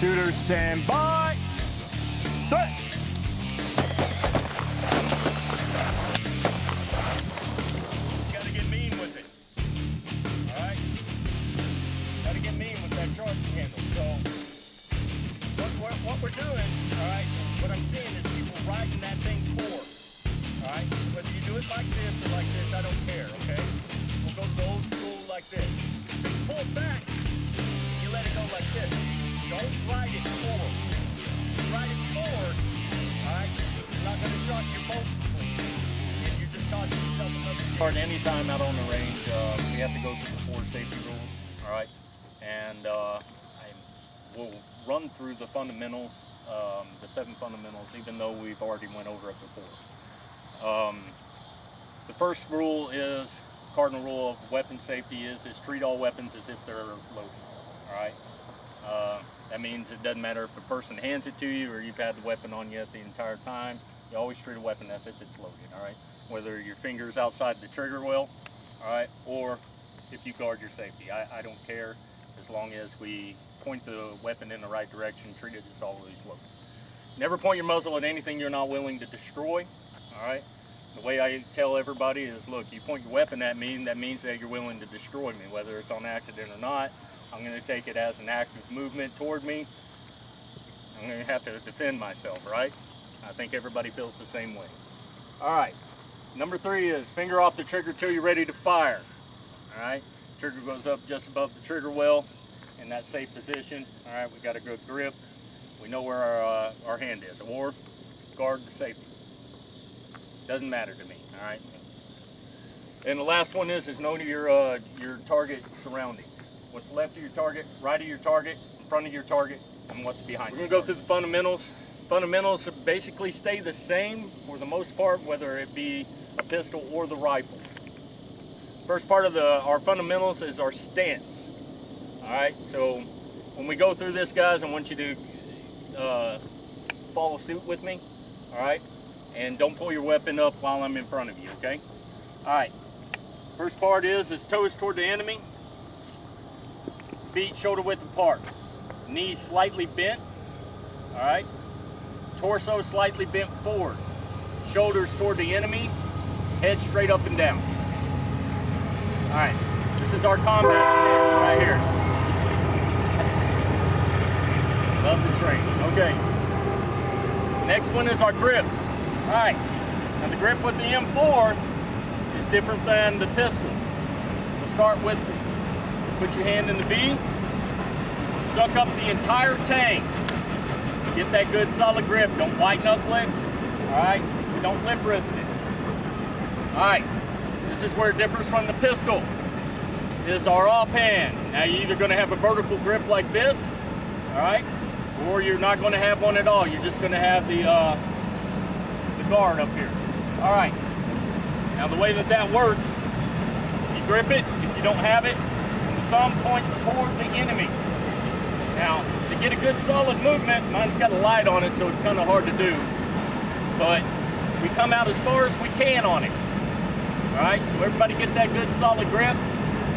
Shooters stand by. Threat. Gotta get mean with it. Alright? Gotta get mean with that charging handle. So what we're doing, alright, what I'm seeing is people riding that thing forward. Alright? Whether you do it like this or like this, I don't care, okay? We'll go to the old school like this. So you pull it back, you let it go like this. Don't ride it forward. Ride it forward, alright? You're not going to shock your boat completely. And you're just causing yourself another. Anytime out on the range, we have to go through the 4 safety rules, alright? And we'll run through the fundamentals, the 7 fundamentals, even though we've already went over it before. The first rule is, cardinal rule of weapon safety is treat all weapons as if they're loaded, alright? That means it doesn't matter if a person hands it to you or you've had the weapon on you the entire time. You always treat a weapon as if it's loaded, all right? Whether your finger's outside the trigger well, all right, or if you guard your safety. I don't care, as long as we point the weapon in the right direction, treat it as always loaded. Never point your muzzle at anything you're not willing to destroy, all right? The way I tell everybody is, look, you point your weapon at me, that means that you're willing to destroy me, whether it's on accident or not. I'm going to take it as an active movement toward me. I'm going to have to defend myself, right? I think everybody feels the same way. All right. Number 3 is finger off the trigger till you're ready to fire. All right. Trigger goes up just above the trigger well in that safe position. All right. We got a good grip. We know where our hand is, or guard the safety. Doesn't matter to me. All right. And the last one is know your target surroundings. What's left of your target, right of your target, in front of your target, and what's behind you. We're going to go through the fundamentals. Fundamentals basically stay the same for the most part, whether it be a pistol or the rifle. First part of our fundamentals is our stance. All right, so when we go through this, guys, I want you to follow suit with me. All right, and don't pull your weapon up while I'm in front of you. Okay. All right. First part is toes toward the enemy. Feet shoulder width apart, knees slightly bent, all right? Torso slightly bent forward, shoulders toward the enemy, head straight up and down. All right, this is our combat stance right here. Love the train, okay. Next one is our grip. All right, now the grip with the M4 is different than the pistol. We'll start with put your hand in the V, suck up the entire tank. Get that good solid grip. Don't white knuckle it. All right, don't lip wrist it. All right, this is where it differs from the pistol. This is our offhand. Now you're either going to have a vertical grip like this, all right, or you're not going to have one at all. You're just going to have the guard up here. All right. Now the way that works is you grip it. If you don't have it, thumb points toward the enemy. Now, to get a good solid movement, mine's got a light on it, so it's kind of hard to do. But we come out as far as we can on it. All right, so everybody get that good solid grip.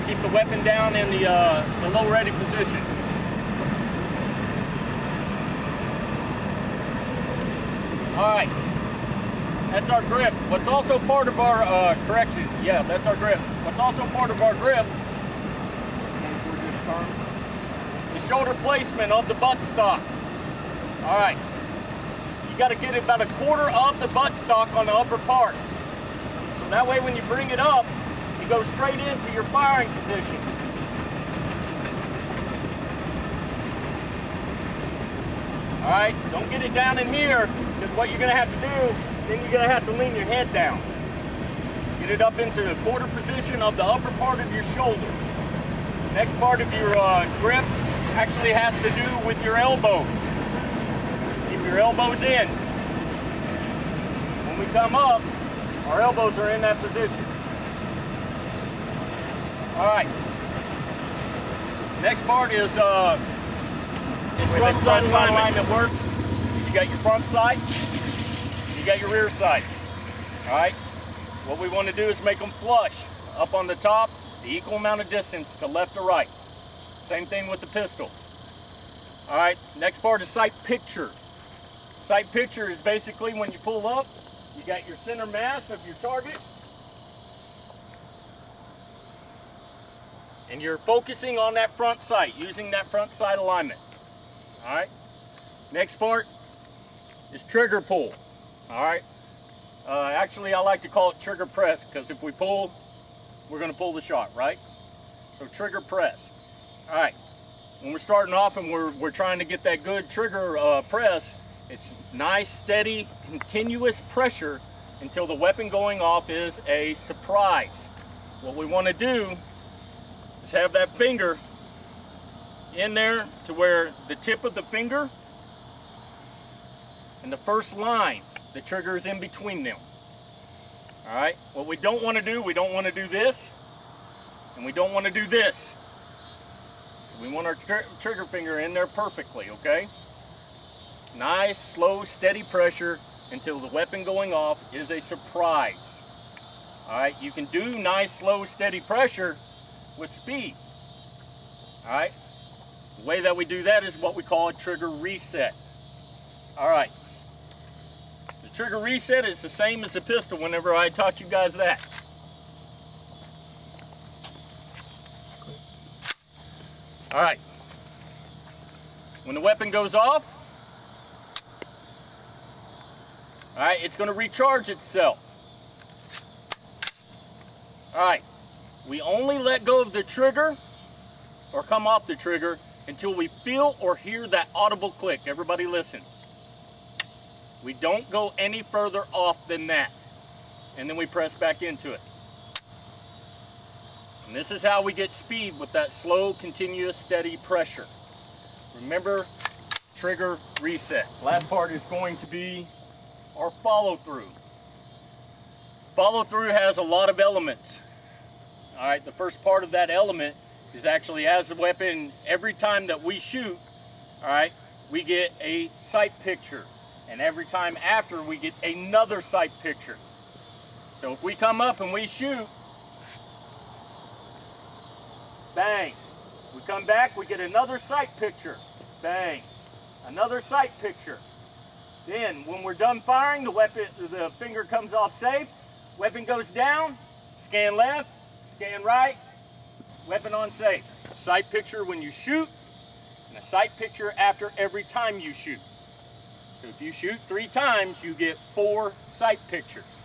Keep the weapon down in the low ready position. All right, that's our grip. What's also part of our correction? Yeah, that's our grip. What's also part of our grip? The shoulder placement of the buttstock. All right, you got to get about a quarter of the buttstock on the upper part. So that way when you bring it up, you go straight into your firing position. All right, don't get it down in here, because what you're going to have to do, then you're going to have to lean your head down. Get it up into the quarter position of the upper part of your shoulder. Next part of your grip actually has to do with your elbows. Keep your elbows in. When we come up, our elbows are in that position. All right. Next part is front side line that works. You got your front side, you got your rear side. All right. What we want to do is make them flush up on the top, the equal amount of distance to left or right. Same thing with the pistol. All right, next part is sight picture. Sight picture is basically when you pull up, you got your center mass of your target, and you're focusing on that front sight, using that front sight alignment. All right, next part is trigger pull. All right, actually I like to call it trigger press, because if we pull, we're going to pull the shot, right? So trigger press. All right, when we're starting off and we're trying to get that good trigger press, it's nice, steady, continuous pressure until the weapon going off is a surprise. What we want to do is have that finger in there to where the tip of the finger and the first line, the trigger is in between them. All right, what we don't want to do, we don't want to do this, and we don't want to do this. So we want our trigger finger in there perfectly, okay? Nice, slow, steady pressure until the weapon going off is a surprise. All right, you can do nice, slow, steady pressure with speed. All right, the way that we do that is what we call a trigger reset. All right, the trigger reset is the same as the pistol whenever I taught you guys that. All right, when the weapon goes off, all right, it's going to recharge itself. All right, we only let go of the trigger or come off the trigger until we feel or hear that audible click. Everybody listen. We don't go any further off than that. And then we press back into it. And this is how we get speed with that slow, continuous, steady pressure. Remember, trigger reset. Last part is going to be our follow through. Follow through has a lot of elements. All right, the first part of that element is actually as the weapon, every time that we shoot, all right, we get a sight picture. And every time after, we get another sight picture. So if we come up and we shoot, bang. We come back, we get another sight picture, bang. Another sight picture. Then when we're done firing, the finger comes off safe, weapon goes down, scan left, scan right, weapon on safe. Sight picture when you shoot, and a sight picture after every time you shoot. So if you shoot 3 times, you get 4 sight pictures.